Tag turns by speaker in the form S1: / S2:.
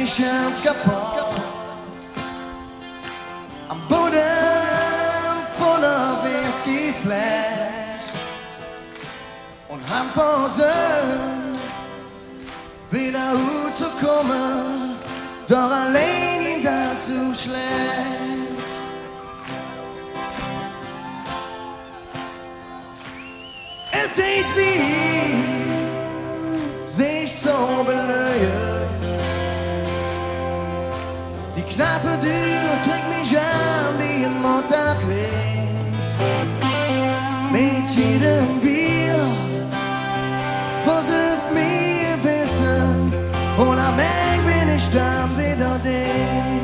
S1: mich ganz kaputt. Am Boden von der Whiskyflash und han versucht, wieder gut zu kommen, doch allein ihn dazu schlecht. Er denkt wie sich zu belöhen. Die knappe Tür trägt mich an wie ein Mordlicht. Mit jedem Bier versucht mir Wissen und am Ende bin ich dann wieder dich.